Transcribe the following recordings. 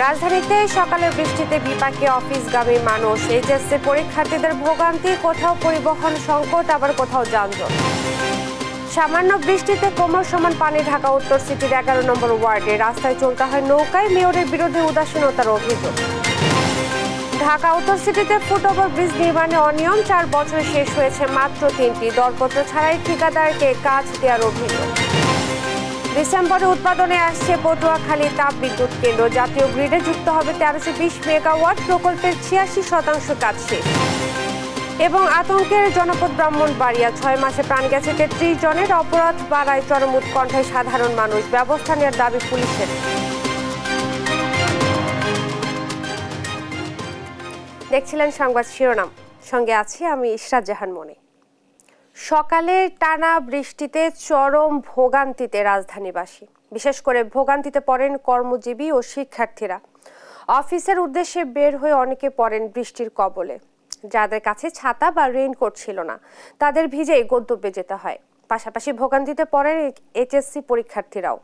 রাজধানীতে সকালের বৃষ্টিতে বিপাকে অফিসগামী মানুষ, এইচএসসি পরীক্ষার্থীদের ভোগান্তি, কোথাও পরিবহন সংকট, আবার কোথাও যানজট। সামান্য বৃষ্টিতে কোমর সমান পানি ঢাকা উত্তর সিটির 11 নম্বর ওয়ার্ডে রাস্তায় চলতে হয় নৌকায়, মেয়রের বিরুদ্ধে উদাসীনতার অভিযোগ। ঢাকা উত্তর সিটিতে ফুটওভার ব্রিজ নির্মাণে অনিয়ম, 4 বছরে শেষ হয়েছে মাত্র 3টি, দরপত্র ছাড়াই ঠিকাদারকে কাজ দেওয়ার অভিযোগ। ডিসেম্বরে উৎপাদনে আসছে পটুয়াখালী তাপ বিদ্যুৎ কেন্দ্র, জাতীয় গ্রিডে যুক্ত হবে 1320 মেগাওয়াট, প্রকল্পের 86% কাজ শেষ। এবং আতঙ্কের জনপদ ব্রাহ্মণবাড়িয়া, 6 মাসে প্রাণ গেছে 33 জনের, অপরাধ বাড়ায় চরম উৎকণ্ঠায় সাধারণ মানুষ, ব্যবস্থা নেওয়ার দাবি পুলিশের। দেখছিলেন সংবাদ শিরোনাম, সঙ্গে আছি আমি ইশরাত জাহান মনি। সকালে টানা বৃষ্টিতে চরম ভোগান্তিতে রাজধানীবাসী, বিশেষ করে ভোগান্তিতে পড়েন কর্মজীবী ও শিক্ষার্থীরা। অফিসের উদ্দেশ্যে বের হয়ে অনেকে পড়েন বৃষ্টির কবলে। যাদের কাছে ছাতা বা রেইনকোট ছিল না, তাদের ভিজেই গন্তব্যে যেতে হয়। পাশাপাশি ভোগান্তিতে পড়েন এইচএসসি পরীক্ষার্থীরাও।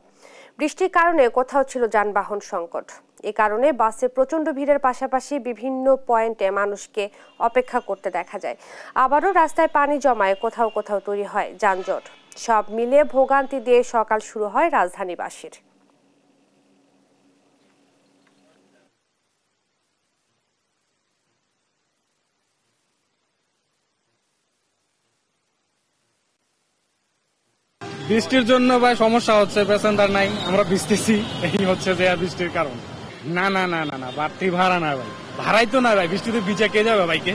বৃষ্টির কারণে কোথাও ছিল যানবাহন সংকট। এ কারণে বাসে প্রচণ্ড ভিড়ের পাশাপাশি বিভিন্ন পয়েন্টে মানুষকে অপেক্ষা করতে দেখা যায়। আবারও রাস্তায় পানি জমায় কোথাও কোথাও তৈরি হয় যানজট। সব মিলিয়ে ভোগান্তি দিয়ে সকাল শুরু হয় রাজধানীবাসীর। বৃষ্টির জন্য ভাই সমস্যা হচ্ছে, প্যাসেঞ্জার নাই, আমরা ভিজতেছি, এই হচ্ছে যে বৃষ্টির কারণ। না না না না না বাড়তি ভাড়া না ভাই, ভাড়াই তো না ভাই, বৃষ্টিতে ভিজে কে যাবে ভাইকে।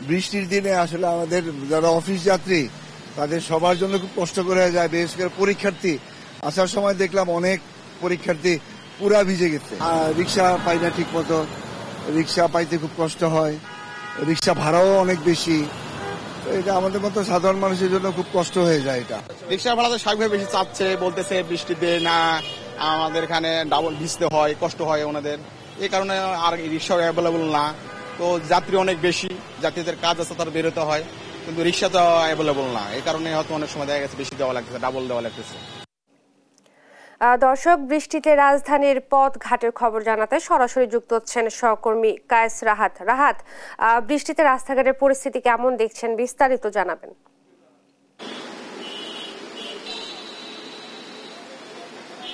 বৃষ্টির দিনে আসলে আমাদের যারা অফিস যাত্রী তাদের সবার জন্য খুব কষ্ট করে যায়, বিশেষ করে পরীক্ষার্থী। আসার সময় দেখলাম অনেক পরীক্ষার্থী পুরা ভিজে গেছে। রিক্সা পাই না ঠিক মতো, রিক্সা পাইতে খুব কষ্ট হয়, রিক্সা ভাড়াও অনেক বেশি। এটা আমাদের মতো সাধারণ মানুষের জন্য খুব কষ্ট হয়ে যায়। এটা রিক্সা ভাড়া তো স্বাভাবিকভাবে বেশি চাচ্ছে, বলতেছে বৃষ্টিতে না আমাদের এখানে ডাবল ভিজতে হয়, কষ্ট হয় ওনাদের, এই কারণে আর রিক্সা অ্যাভেলেবল না। তো যাত্রী অনেক বেশি, যাত্রীদের কাজ আছে তারা বেরোতে হয়, কিন্তু রিক্সা তো অ্যাভেলেবল না, এই কারণে হয়তো অনেক সময় দেখা গেছে বেশি দেওয়া লাগতেছে, ডাবল দেওয়া লাগতেছে। দর্শক, বৃষ্টিতে রাজধানীর পথ ঘাটের খবর জানাতে সরাসরি যুক্ত হচ্ছেন সহকর্মী কায়েস রাহাত। রাহাত, বৃষ্টিতে রাস্তাঘাটের পরিস্থিতি কেমন দেখছেন, বিস্তারিত জানাবেন।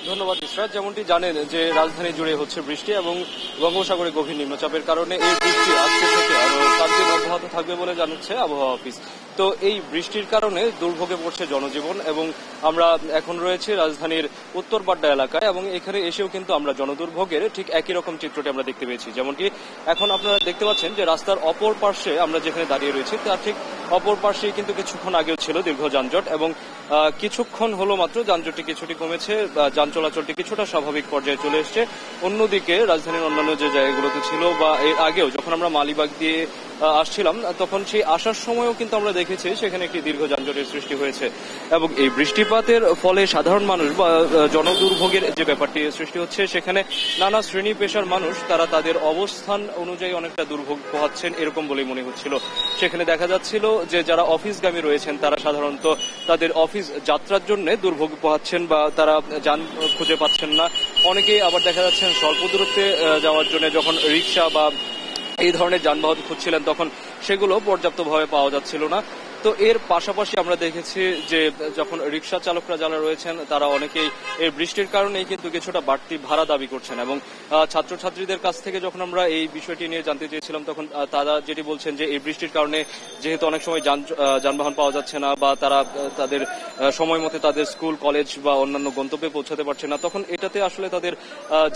ধন্যবাদ ইসরাত। যেমনটি জানেন যে রাজধানী জুড়ে হচ্ছে বৃষ্টি এবং বঙ্গোপসাগরে গভীর নিম্নচাপের কারণে এই বৃষ্টি আজকে থেকে আরো 5 দিন অব্যাহত থাকবে বলে জানাচ্ছে আবহাওয়া অফিস। তো এই বৃষ্টির কারণে দুর্ভোগে পড়ছে জনজীবন এবং আমরা এখন রয়েছে রাজধানীর উত্তর বাড্ডা এলাকায় এবং এখানে এসেও কিন্তু আমরা জনদুর্ভোগের ঠিক একই রকম চিত্রটি আমরা দেখতে পেয়েছি। যেমনটি এখন আপনারা দেখতে পাচ্ছেন যে রাস্তার অপর পার্শ্বে আমরা যেখানে দাঁড়িয়ে রয়েছি তার ঠিক অপর পার্শ্বেই কিন্তু কিছুক্ষণ আগেও ছিল দীর্ঘ যানজট এবং কিছুক্ষণ হলো মাত্র যানজটটি কিছুটি কমেছে, যান চলাচলটি কিছুটা স্বাভাবিক পর্যায়ে চলে এসছে। অন্যদিকে রাজধানীর অন্যান্য যে জায়গাগুলোতে ছিল বা এর আগেও যখন আমরা মালিবাগ দিয়ে আসছিলাম তখন সেই আসার সময়ও কিন্তু আমরা দেখেছি সেখানে একটি দীর্ঘ যানজটের সৃষ্টি হয়েছে এবং এই বৃষ্টিপাতের ফলে সাধারণ মানুষ বা জনদুর্ভোগের যে ব্যাপারটি সৃষ্টি হচ্ছে সেখানে নানা শ্রেণী পেশার মানুষ তারা তাদের অবস্থান অনুযায়ী অনেকটা দুর্ভোগ পোহাচ্ছেন এরকম বলেই মনে হচ্ছিল। সেখানে দেখা যাচ্ছিল যে যারা অফিসগামী রয়েছেন তারা সাধারণত তাদের অফিস যাত্রার জন্য দুর্ভোগ পোহাচ্ছেন বা তারা যান খুঁজে পাচ্ছেন না। অনেকেই আবার দেখা যাচ্ছেন স্বল্প দূরত্বে যাওয়ার জন্য যখন রিক্সা বা এই ধরনের যানবাহন খুঁজছিলেন তখন সেগুলো পর্যাপ্তভাবে পাওয়া যাচ্ছিল না। তো এর পাশাপাশি আমরা দেখেছি যে যখন রিক্সা চালকরা যারা রয়েছেন তারা অনেকেই এই বৃষ্টির কারণেই কিন্তু কিছুটা বাড়তি ভাড়া দাবি করছেন এবং ছাত্রছাত্রীদের কাছ থেকে যখন আমরা এই বিষয়টি নিয়ে জানতে চেয়েছিলাম তখন তারা যেটি বলছেন যে এই বৃষ্টির কারণে যেহেতু অনেক সময় যানবাহন পাওয়া যাচ্ছে না বা তারা তাদের সময় মতো তাদের স্কুল কলেজ বা অন্যান্য গন্তব্যে পৌঁছাতে পারছে না, তখন এটাতে আসলে তাদের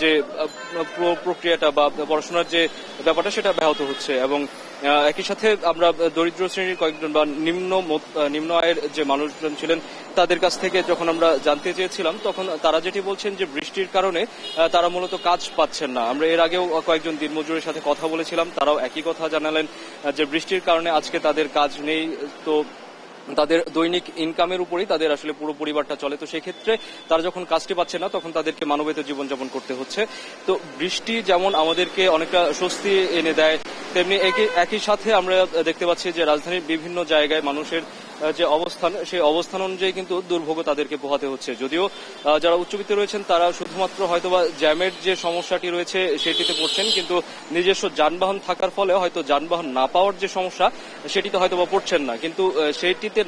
যে প্রক্রিয়াটা বা পড়াশোনার যে ব্যাপারটা সেটা ব্যাহত হচ্ছে এবং একই সাথে আমরা দরিদ্র শ্রেণীর কয়েকজন বা নিম্ন আয়ের যে মানুষজন ছিলেন তাদের কাছ থেকে যখন আমরা জানতে চেয়েছিলাম তখন তারা যেটি বলছেন যে বৃষ্টির কারণে তারা মূলত কাজ পাচ্ছেন না। আমরা এর আগেও কয়েকজন দিনমজুরের সাথে কথা বলেছিলাম, তারাও একই কথা জানালেন যে বৃষ্টির কারণে আজকে তাদের কাজ নেই, তো তাদের দৈনিক ইনকামের উপরেই তাদের আসলে পুরো পরিবারটা চলে। তো সেই ক্ষেত্রে তারা যখন কাজটি পাচ্ছে না তখন তাদেরকে মানবেতর জীবনযাপন করতে হচ্ছে। তো বৃষ্টি যেমন আমাদেরকে অনেকটা স্বস্তি এনে দেয় তেমনি একই সাথে আমরা দেখতে পাচ্ছি যে রাজধানীর বিভিন্ন জায়গায় মানুষের যে অবস্থান, সেই অবস্থান অনুযায়ী কিন্তু দুর্ভোগ তাদেরকে পোহাতে হচ্ছে। যদিও যারা উচ্চবিত্ত রয়েছেন তারা শুধুমাত্র হয়তোবা জ্যামের যে সমস্যাটি রয়েছে সেটিতে পড়ছেন, কিন্তু নিজস্ব যানবাহন থাকার ফলে হয়তো যানবাহন না পাওয়ার যে সমস্যা সেটিতে হয়তোবা পড়ছেন না, কিন্তু সেইটিতে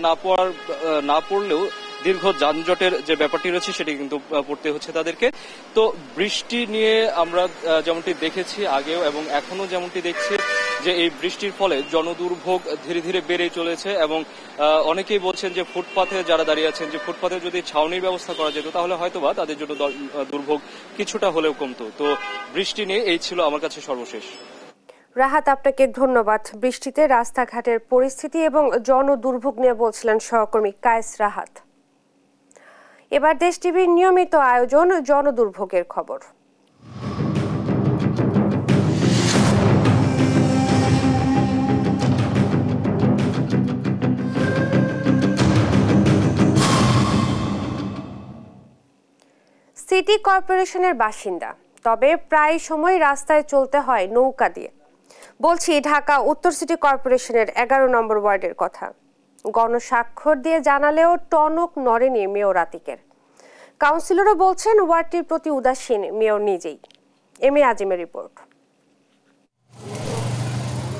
না পড়লেও দীর্ঘ যানজটের যে ব্যাপারটি রয়েছে সেটি কিন্তু পড়তে হচ্ছে তাদেরকে। তো বৃষ্টি নিয়ে আমরা যেমনটি দেখেছি আগেও এবং এখনো যেমনটি দেখছি যে এই বৃষ্টির ফলে জনদুর্ভোগ ধীরে ধীরে বেড়ে চলেছে এবং অনেকেই বলছেন যে ফুটপাথে যারা দাঁড়িয়ে আছেন যে ফুটপাথে যদি ছাউনির ব্যবস্থা করা যেত তাহলে হয়তোবা তাদের জন্য দুর্ভোগ কিছুটা হলেও কমতো। তো বৃষ্টি নিয়ে এই ছিল আমার কাছে সর্বশেষ। রাহাত, আপনাকে ধন্যবাদ। বৃষ্টিতে রাস্তাঘাটের পরিস্থিতি এবং জনদুর্ভোগ নিয়ে বলছিলেন সহকর্মী কায়েস রাহাত। এবার দেশ টিভির নিয়মিত আয়োজন জনদুর্ভোগের খবর। সিটি কর্পোরেশনের বাসিন্দা, তবে প্রায় সময় রাস্তায় চলতে হয় নৌকা দিয়ে। বলছি ঢাকা উত্তর সিটি কর্পোরেশনের 11 নম্বর ওয়ার্ডের কথা। গণস্বাক্ষর দিয়ে জানালেও টনক নড়েনি মেয়র আতিকের। কাউন্সিলরও বলছেন ওয়ার্ডটির প্রতি উদাসীন মেয়র নিজেই। M A আজিমের report.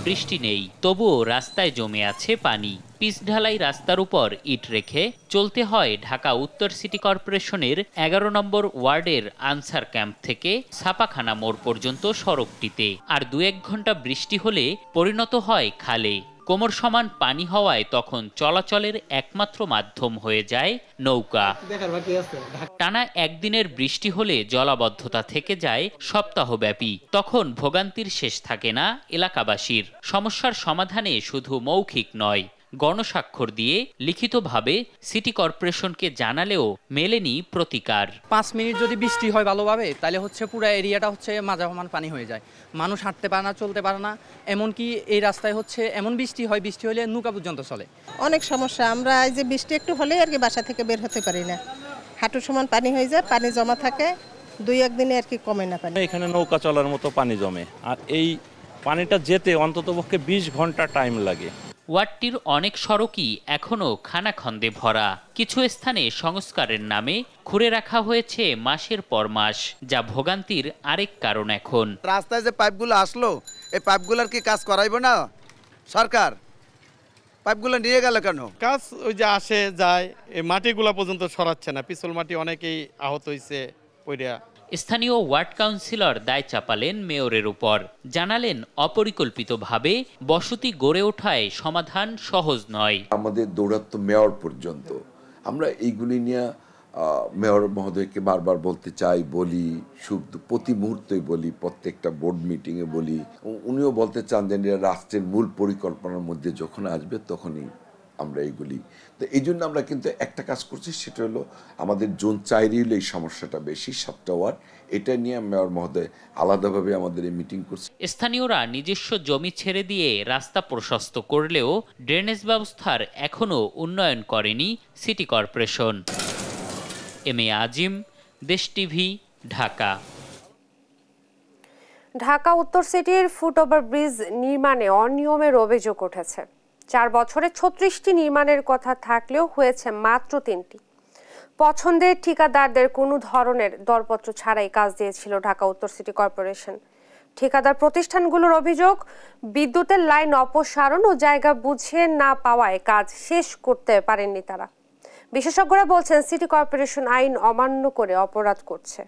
বৃষ্টি নেই, তবুও রাস্তায় জমে আছে পানি। পিচ ঢালাই রাস্তার উপর ইট রেখে চলতে হয় ঢাকা উত্তর সিটি কর্পোরেশনের 11 নম্বর ওয়ার্ডের আনসার ক্যাম্প থেকে ছাপাখানা মোড় পর্যন্ত সড়কটিতে। আর 2-1 ঘন্টা বৃষ্টি হলে পরিণত হয় খালে। কোমর সমান পানি হওয়ায় তখন চলাচলের একমাত্র মাধ্যম হয়ে যায় নৌকা। টানা একদিনের বৃষ্টি হলে জলাবদ্ধতা থেকে যায় সপ্তাহব্যাপী। তখন ভোগান্তির শেষ থাকে না এলাকাবাসীর। সমস্যার সমাধানে শুধু মৌখিক নয়, গণস্বাক্ষর দিয়ে লিখিতভাবে সিটি কর্পোরেশনকে জানালেও মেলেনি প্রতিকার। 5 মিনিট যদি বৃষ্টি হয় ভালোভাবে, তাহলে পুরো এরিয়াটা মাঝামান পানি হয়ে যায়। মানুষ হাঁটতে পারে না, চলতে পারে না। এমনকি এই রাস্তায় এমন বৃষ্টি হলে নৌকা পর্যন্ত চলে। অনেক সমস্যা। আমরা এই যে বৃষ্টি একটু হলেই আর কি বাসা থেকে বের হতে পারি না। হাঁটু সমান পানি হয়ে যায়, পানি জমা থাকে, 2-1 দিনে আর কি কমে না পানি। এখানে নৌকা চলার মতো পানি জমে, আর এই পানিটা যেতে অন্ততপক্ষে 20 ঘন্টা টাইম লাগে। ওয়ার্ডটির অনেক সড়কই এখনো খানাখন্দে ভরা। কিছু স্থানে সংস্কারের নামে খুঁড়ে রাখা হয়েছে মাসের পর মাস, যা ভোগান্তির আরেক কারণ। এখন রাস্তায় যে পাইপগুলো আসলো, এই পাইপগুলোর কি কাজ করাইবো না সরকার? পাইপগুলো নিয়ে গেল কেন? কাজ ওই যে আসে যায়, এই মাটিগুলা পর্যন্ত সরাচ্ছে না। পিছল মাটি অনেকেই আহত হয়েছে পইরা। স্থানীয় ওয়ার্ড কাউন্সিলর দায় চাপালেন মেয়রের উপর। জানালেন অপরিকল্পিতভাবে বসতি গড়ে ওঠায় সমাধান সহজ নয়। আমাদের দৌরাত্ম মেয়র পর্যন্ত। আমরা এইগুলি নিয়ে মেয়র মহোদয়কে বারবার বলতে চাই, বলি, শুধু প্রতি মুহূর্তেই বলি, প্রত্যেকটা বোর্ড মিটিংয়ে বলি। উনিও বলতে চান যে রাষ্ট্রের মূল পরিকল্পনার মধ্যে যখন আসবে তখনই আমরা এইগুলি। তো এই জন্য আমরা কিন্তু একটা কাজ করছি, সেটা হলো আমাদের জোন 4 হলো এই সমস্যাটা বেশি, 7টা ওয়ার্ড। এটা নিয়ে মেয়র মহোদয় আলাদাভাবে আমাদের এই মিটিং করছে। স্থানীয়রা নিজস্ব জমি ছেড়ে দিয়ে রাস্তা প্রশস্ত করলেও ড্রেনেজ ব্যবস্থার এখনো উন্নয়ন করেনি সিটি কর্পোরেশন। এম এ আজিম, দেশ টিভি, ঢাকা। ঢাকা উত্তর সিটির ফুটওভার ব্রিজ নির্মাণে অনিয়মের অভিযোগ উঠেছে। 4 বছরে 36টি নির্মাণের কথা থাকলেও হয়েছে মাত্র 3টি। পছন্দের ঠিকাদারদের কোনো ধরনের দরপত্র ছাড়াই কাজ দিয়েছিল ঢাকা উত্তর সিটি কর্পোরেশন। ঠিকাদার প্রতিষ্ঠানগুলোর অভিযোগ, বিদ্যুতের লাইন অপসারণ ও জায়গা বুঝে না পাওয়ায় কাজ শেষ করতে পারেননি তারা। বিশেষজ্ঞরা বলছেন সিটি কর্পোরেশন আইন অমান্য করে অপরাধ করছে।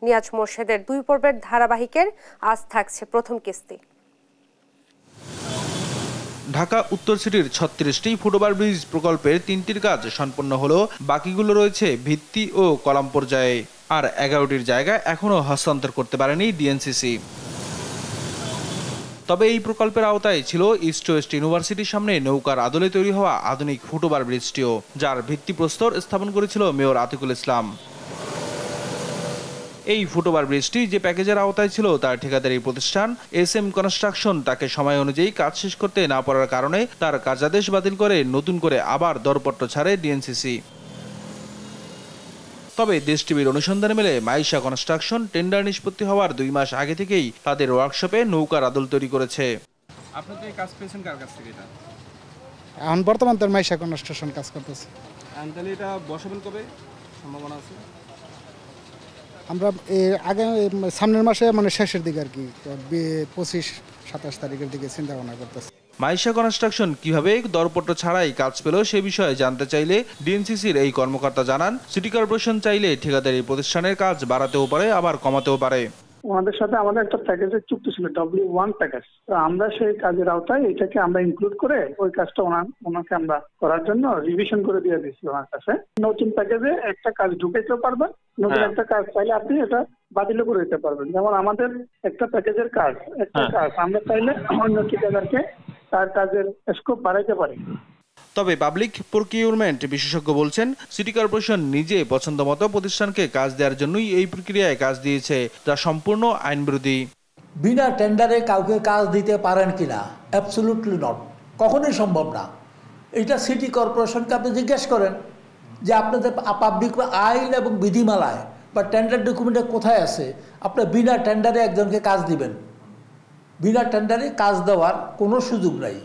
নিয়াজ মোর্শেদের 2 পর্বের ধারাবাহিকের আজ থাকছে প্রথম কিস্তি। ঢাকা উত্তর সিটির 36টি ফুটওভার ব্রিজ প্রকল্পের 3টির কাজ সম্পন্ন হলো, বাকিগুলো রয়েছে ভিত্তি ও কলাম পর্যায়ে। আর 11টির জায়গা এখনো হস্তান্তর করতে পারেনি ডিএনসিসি। তবে এই প্রকল্পের আওতায় ছিল ইস্ট ওয়েস্ট ইউনিভার্সিটির সামনে নৌকার আদলে তৈরি হওয়া আধুনিক ফুটওভার ব্রিজটিও, যার ভিত্তিপ্রস্তর স্থাপন করেছিল মেয়র আতিকুল ইসলাম। এই ফুটওভার ব্রিজটি যে প্যাকেজের আওতায় ছিল তার ঠিকাদারি প্রতিষ্ঠান SM কনস্ট্রাকশন তাকে সময় অনুযায়ী কাজ শেষ করতে না পারার কারণে তার কার্যাদেশ বাতিল করে নতুন করে আবার দরপত্র ছাড়ে ডিএনসিসি। তবে দেশ টিভির অনুসন্ধানে মেলে মাইশা কনস্ট্রাকশন টেন্ডার নিষ্পত্তি হওয়ার 2 মাস আগে থেকেই তাদের ওয়ার্কশপে নৌকার আদল তৈরি করেছে। আপনি তো এই কাজ পেয়েছেন কার কাছ থেকে? এটা এখন বর্তমান তো মাইশা কনস্ট্রাকশন কাজ করতেছে। তাহলে এটা বসাবেন কবে সম্ভাবনা আছে? আমরা আগে সামনের মাসে মানে শেষের দিকে আর কি 25-27 তারিখের দিকে চিন্তা ভাবনা করতেছি। মাইশা কনস্ট্রাকশন কিভাবে দরপত্র ছাড়াই কাজ পেল সে বিষয়ে জানতে চাইলে ডিএনসিসির এই কর্মকর্তা জানান, সিটি কর্পোরেশন চাইলে ঠিকাদারি প্রতিষ্ঠানের কাজ বাড়াতেও পারে আবার কমাতেও পারে। ওনাদের সাথে আমাদের একটা প্যাকেজের চুক্তি ছিল, W1 প্যাকেজ। তো আমরা সেই কাজের আওতায় এটাকে আমরা ইনক্লুড করে ওই কাজটা ওনাকে আমরা করার জন্য রিভিশন করে দিয়ে দিয়েছি ওনার কাছে। নতুন প্যাকেজে একটা কাজ ঢুকাইতেও পারবেন, নতুন একটা কাজ চাইলে আপনি এটা বাতিলও করে দিতে পারবেন। যেমন আমাদের একটা প্যাকেজের কাজ আমরা চাইলে অন্য ঠিকাদারকে তার কাজের স্কোপ বাড়াইতে পারি। তবে পাবলিক প্রকিউরমেন্ট বিশেষজ্ঞ বলছেন, সিটি কর্পোরেশন নিজে পছন্দমতো প্রতিষ্ঠানকে কাজ দেওয়ার জন্যই এই প্রক্রিয়ায় কাজ দিয়েছে, যা সম্পূর্ণ আইনবিরোধী। বিনা টেন্ডারে কাউকে কাজ দিতে পারেন কিনা? অ্যাবসলিউটলি নট, কখনোই সম্ভব না। এটা সিটি কর্পোরেশনকে আপনি জিজ্ঞেস করেন যে আপনাদের পাবলিক আইন এবং বিধিমালায় বা টেন্ডার ডকুমেন্টে কোথায় আছে আপনার বিনা টেন্ডারে একজনকে কাজ দিবেন? বিনা টেন্ডারে কাজ দেওয়ার কোনো সুযোগ নাই।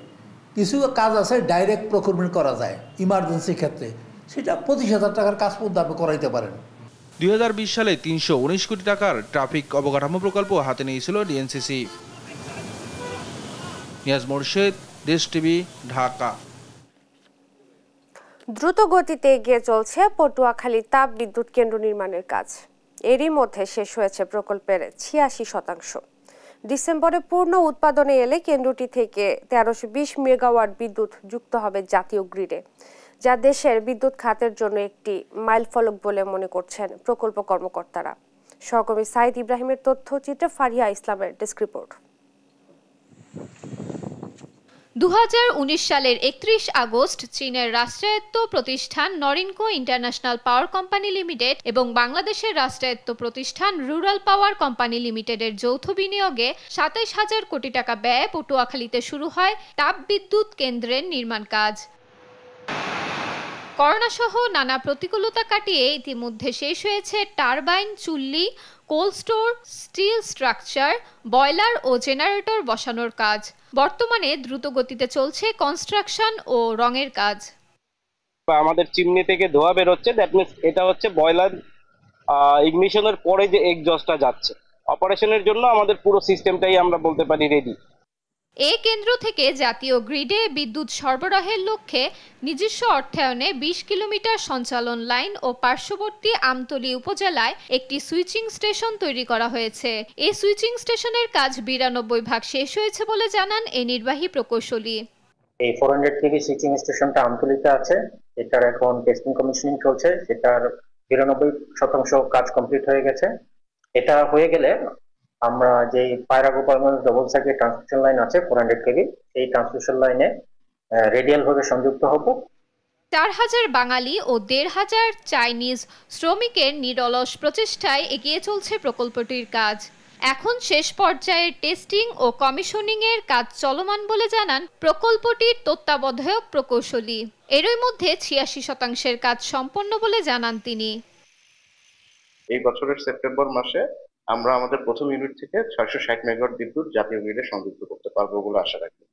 কিছু কাজ আছে ডাইরেক্ট প্রকিউরমেন্ট করা যায় ইমার্জেন্সি ক্ষেত্রে, সেটা 25,000 টাকার কাজ পর্যন্ত আপনি করাইতে পারেন। 2020 সালে 319 কোটি টাকার ট্রাফিক অবকাঠামো প্রকল্প হাতে নিয়েছিল ডিএনসিসি। নিয়াজ মোর্শেদ, দেশ টিভি, ঢাকা। দ্রুত গতিতে এগিয়ে চলছে পটুয়াখালী তাপ বিদ্যুৎ কেন্দ্র নির্মাণের কাজ। এরই মধ্যে শেষ হয়েছে প্রকল্পের 86%। ডিসেম্বরে পূর্ণ উৎপাদনে এলে কেন্দ্রটি থেকে 1320 মেগাওয়াট বিদ্যুৎ যুক্ত হবে জাতীয় গ্রিডে, যা দেশের বিদ্যুৎ খাতের জন্য একটি মাইলফলক বলে মনে করছেন প্রকল্প কর্মকর্তারা। সহকর্মী সাইদ ইব্রাহিমের তথ্যচিত্রে ফারিয়া ইসলামের ডেস্ক রিপোর্ট। 2019 সালের 31 আগস্ট চীনের রাষ্ট্রায়ত্ত প্রতিষ্ঠান নরিনকো ইন্টারন্যাশনাল পাওয়ার কোম্পানি লিমিটেড এবং বাংলাদেশের রাষ্ট্রায়ত্ত প্রতিষ্ঠান রুরাল পাওয়ার কোম্পানি লিমিটেডের যৌথ বিনিয়োগে 27,000 কোটি টাকা ব্যয়ে পটুয়াখালীতে শুরু হয় তাপবিদ্যুৎ কেন্দ্রের নির্মাণ কাজ। করোনা সহ নানা প্রতিকূলতা কাটিয়ে ইতিমধ্যে শেষ হয়েছে টারবাইন, চুল্লি, cold store, steel structure, boiler ও জেনারেটর বসানোর কাজ। বর্তমানে দ্রুত গতিতে চলছে কনস্ট্রাকশন ও রঙের কাজ। আমাদের চিমনি থেকে ধোঁয়া বের হচ্ছে, দ্যাট মিন্স এটা হচ্ছে বয়লার ইগনিশনের পরে যে এক্সজস্টটা যাচ্ছে, অপারেশনের জন্য আমাদের পুরো সিস্টেমটাই আমরা বলতে পারি রেডি। এই কেন্দ্র থেকে জাতীয় গ্রিডে বিদ্যুৎ সরবরাহের লক্ষ্যে নিজস্ব অর্থায়নে 20 কিলোমিটার সঞ্চালন লাইন ও পার্শ্ববর্তী আমতলী উপজেলায় একটি সুইচিং স্টেশন তৈরি করা হয়েছে। এই সুইচিং স্টেশনের কাজ 92% শেষ হয়েছে বলে জানান এই নির্বাহী প্রকৌশলী। এই 400 কেভি সুইচিং স্টেশনটা আমতলীতে আছে, এটার এখন টেস্টিং কমিশনিং চলছে, সেটার 92% কাজ কমপ্লিট হয়ে গেছে। এটা হয়ে গেলে আমরা যে পায়রা Gopalganj double circuit transmission line আছে 400 কেভি, সেই ট্রান্সমিশন লাইনে রেডিয়াল ভাবে সংযুক্ত হব। 4000 বাঙালি ও 1500 চাইনিজ শ্রমিকের নিরলস প্রচেষ্টায় এগিয়ে চলছে প্রকল্পটির কাজ। এখন শেষ পর্যায়ের টেস্টিং ও কমিশনিং এর কাজ চলমান বলে জানান প্রকল্পটির তত্ত্বাবধায়ক প্রকৌশলী। এরই মধ্যে 86% কাজ সম্পন্ন বলে জানান তিনি। এই বছরের সেপ্টেম্বর মাসে আমরা আমাদের প্রথম ইউনিট থেকে 660 মেগাওয়াট বিদ্যুৎ জাতীয় গ্রিডে সংযুক্ত করতে পারবো বলে আশা রাখি,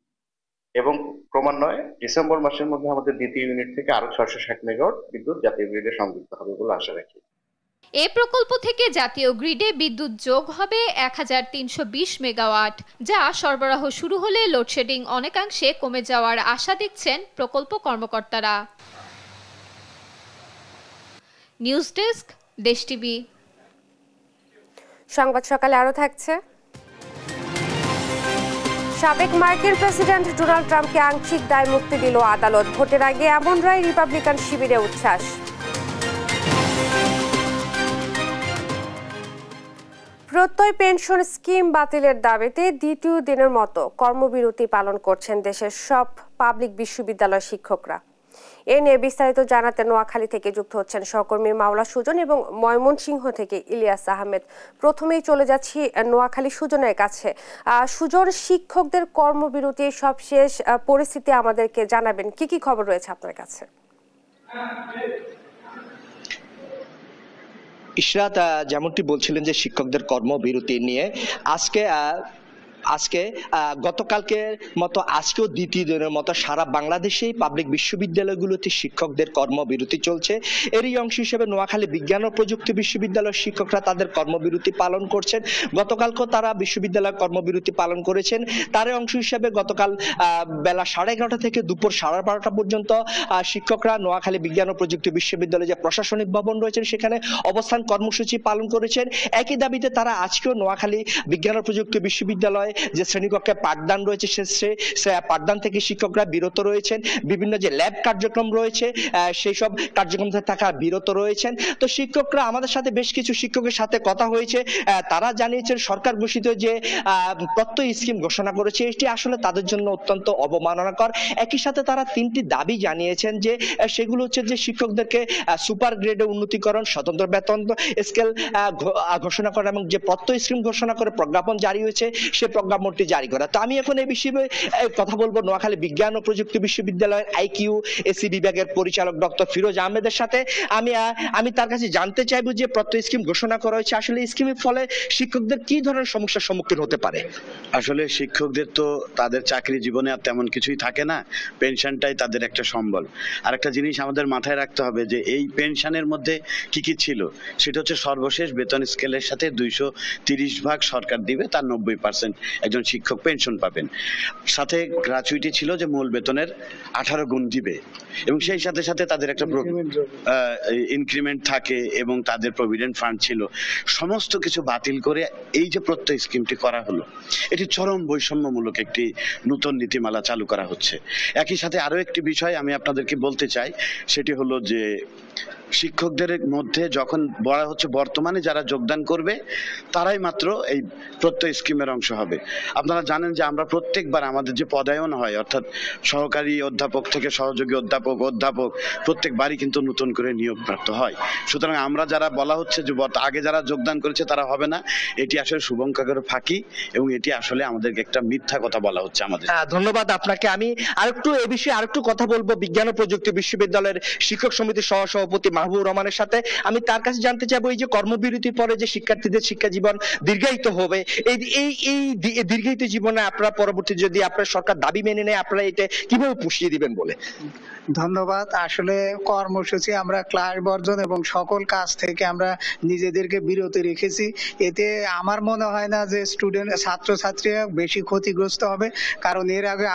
এবং ক্রমান্বয়ে ডিসেম্বর মাসের মধ্যে আমাদের দ্বিতীয় ইউনিট থেকে আরো 660 মেগাওয়াট বিদ্যুৎ জাতীয় গ্রিডে সংযুক্ত হবে বলে আশা রাখি। এই প্রকল্প থেকে জাতীয় গ্রিডে বিদ্যুৎ যোগ হবে 1320 মেগাওয়াট, যা সরবরাহ শুরু হলে লোডশেডিং অনেকাংশে কমে যাওয়ার আশা দেখছেন প্রকল্প কর্মকর্তারা। নিউজ ডেস্ক, দেশ টিভি। সংবাদ সকালে আরো থাকছে। সাবেক মার্কিন প্রেসিডেন্ট ডোনাল্ড ট্রাম্পকে আংশিক দায় মুক্তি দিল আদালত। ভোটের আগে এমন রায় রিপাবলিকান শিবিরে উচ্ছ্বাস। প্রত্যয় পেনশন স্কিম বাতিলের দাবিতে দ্বিতীয় দিনের মতো কর্মবিরতি পালন করছেন দেশের সব পাবলিক বিশ্ববিদ্যালয়ের শিক্ষকরা। এ নিয়ে বিস্তারিত জানাতে নোয়াখালী থেকে যুক্ত হচ্ছেন সহকর্মী মাওলা সুজন এবং ময়মনসিংহ থেকে ইলিয়াস আহমেদ। প্রথমেই চলে যাচ্ছি নোয়াখালী সুজনের কাছে। সুজন, শিক্ষকদের কর্মবিরতির সবশেষ পরিস্থিতি আমাদেরকে জানাবেন, কি কি খবর রয়েছে আপনার কাছে? ইশরাত, যেমনটি বলছিলেন যে শিক্ষকদের কর্মবিরতি নিয়ে আজকে আজকে গতকালকের মতো আজকেও দ্বিতীয় দিনের মতো সারা বাংলাদেশেই পাবলিক বিশ্ববিদ্যালয়গুলোতে শিক্ষকদের কর্মবিরতি চলছে। এরই অংশ হিসেবে নোয়াখালী বিজ্ঞান ও প্রযুক্তি বিশ্ববিদ্যালয়ের শিক্ষকরা তাদের কর্মবিরতি পালন করছেন। গতকালকেও তারা বিশ্ববিদ্যালয় কর্মবিরতি পালন করেছেন। তার অংশ হিসেবে গতকাল বেলা 11:30 থেকে দুপুর 12:30 পর্যন্ত শিক্ষকরা নোয়াখালী বিজ্ঞান ও প্রযুক্তি বিশ্ববিদ্যালয়ে যে প্রশাসনিক ভবন রয়েছেন সেখানে অবস্থান কর্মসূচি পালন করেছেন। একই দাবিতে তারা আজকেও নোয়াখালী বিজ্ঞান ও প্রযুক্তি বিশ্ববিদ্যালয়ে যে শ্রেণীকক্ষে পাঠদান রয়েছে সে পাঠদান থেকে শিক্ষকরা বিরত রয়েছেন। বিভিন্ন যে ল্যাব কার্যক্রম রয়েছে সেই সব কার্যক্রম থেকে থাকা বিরত রয়েছেন। তো শিক্ষকরা আমাদের সাথে বেশ কিছু শিক্ষকের সাথে কথা হয়েছে, তারা জানিয়েছেন সরকার ঘোষিত যে প্রত্যয় স্কিম ঘোষণা করেছে এটি আসলে তাদের জন্য অত্যন্ত অবমাননাকর। একই সাথে তারা 3টি দাবি জানিয়েছেন যে সেগুলো হচ্ছে যে শিক্ষকদেরকে সুপার গ্রেডে উন্নতিকরণ, স্বতন্ত্র বেতন স্কেল ঘোষণা করা এবং যে প্রত্যয় স্কিম ঘোষণা করে প্রজ্ঞাপন জারি হয়েছে সে প্রজ্ঞাপনটি জারি করা। তো আমি এখন এই বিষয়ে কথা বলবো নোয়াখালী বিজ্ঞান ও প্রযুক্তি বিশ্ববিদ্যালয়ের আইকিউ এসি বিভাগের পরিচালক ডক্টর ফিরোজ আহমেদের সাথে। আমি তার কাছে জানতে চাইবো যে প্রত্যয় স্কিম ঘোষণা করা হয়েছে আসলে স্কিমের ফলে শিক্ষকদের কি ধরনের সমস্যার সম্মুখীন হতে পারে? আসলে শিক্ষকদের তো তাদের চাকরি জীবনে আর তেমন কিছুই থাকে না, পেনশনটাই তাদের একটা সম্বল। আর একটা জিনিস আমাদের মাথায় রাখতে হবে যে এই পেনশনের মধ্যে কি কি ছিল সেটা হচ্ছে সর্বশেষ বেতন স্কেলের সাথে 230 ভাগ সরকার দিবে, তার 90% একজন শিক্ষক পেনশন পাবেন। সাথে গ্র্যাচুইটি ছিল যে মূল বেতনের 18 গুণ দিবে এবং সেই সাথে সাথে তাদের একটা ইনক্রিমেন্ট থাকে এবং তাদের প্রভিডেন্ট ফান্ড ছিল। সমস্ত কিছু বাতিল করে এই যে প্রত্যয় স্কিমটি করা হলো এটি চরম বৈষম্যমূলক একটি নতুন নীতিমালা চালু করা হচ্ছে। একই সাথে আরো একটি বিষয় আমি আপনাদেরকে বলতে চাই, সেটি হলো যে শিক্ষকদের মধ্যে যখন বলা হচ্ছে বর্তমানে যারা যোগদান করবে তারাই মাত্র এই প্রত্যয় স্কিমের অংশ হবে। আপনারা জানেন যে আমরা প্রত্যেকবার আমাদের যে পদায়ন হয় অর্থাৎ সহকারী অধ্যাপক থেকে সহযোগী অধ্যাপক প্রত্যেকবারই কিন্তু নতুন করে নিয়োগপ্রাপ্ত হয়। সুতরাং আমরা যারা বলা হচ্ছে যে আগে যারা যোগদান করেছে তারা হবে না, এটি আসলে শুভঙ্করের ফাঁকি এবং এটি আসলে আমাদেরকে একটা মিথ্যা কথা বলা হচ্ছে আমাদের। ধন্যবাদ আপনাকে। আমি আরেকটু এ বিষয়ে আরেকটু কথা বলবো বিজ্ঞান ও প্রযুক্তি বিশ্ববিদ্যালয়ের শিক্ষক সমিতির সহসভাপতি মাহবুবুর রহমানের সাথে। আমি তার কাছে জানতে চাইবো এই যে কর্মবিরতির পরে যে শিক্ষার্থীদের শিক্ষা জীবন দীর্ঘায়িত হবে, এই দীর্ঘায়িত জীবনে আপনারা পরবর্তী যদি আপনার সরকার দাবি মেনে নেয় আপনারা এটা কিভাবে পুষিয়ে দিবেন বলে? ধন্যবাদ। আসলে কর্মসূচি আমরা ক্লাস বর্জন এবং সকল কাজ থেকে আমরা নিজেদেরকে বিরত রেখেছি। এতে আমার মনে হয় না যে ছাত্রছাত্রীরা বেশি ক্ষতিগ্রস্ত হবে, কারণ এর আগে